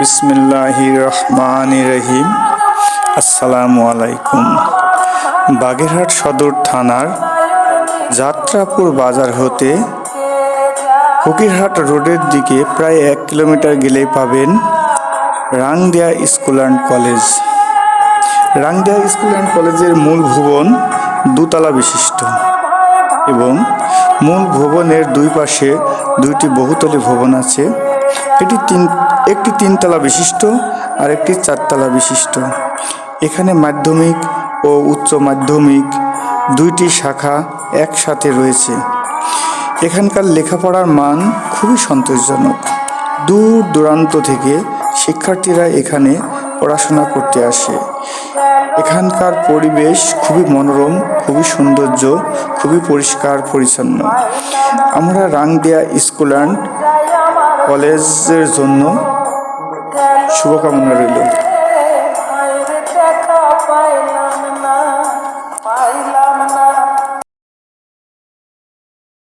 বিসমিল্লাহির রহমানির রহিম। আসসালামু আলাইকুম। বাগেরহাট সদর থানার যাত্রাপুর বাজার হতে ফকিরহাট রোডের দিকে প্রায় 1 কিলোমিটার গেলেই পাবেন Rangdia school and college. Rangdia school and কলেজের মূল ভবন দোতলা বিশিষ্ট এবং মূল ভবনের দুই পাশে দুইটি বহুতলী ভবন আছে। একটি তিনতলা বিশিষ্ট আর একটি 4 তলা বিশিষ্ট। এখানে মাধ্যমিক ও উচ্চ মাধ্যমিক দুইটি শাখা একসাথে রয়েছে। এখানকার লেখাপড়ার মান খুবই সন্তোষজনক। দূর দূরান্ত থেকে শিক্ষার্থীরা এখানে পড়াশোনা করতে আসে। এখানকার পরিবেশ খুবই মনোরম, খুবই সৌন্দর্য, খুবই পরিষ্কার পরিচ্ছন্ন। আমরা রাংদিয়া স্কুল অ্যান্ড কলেজের জন্য শুভকামনা রইল।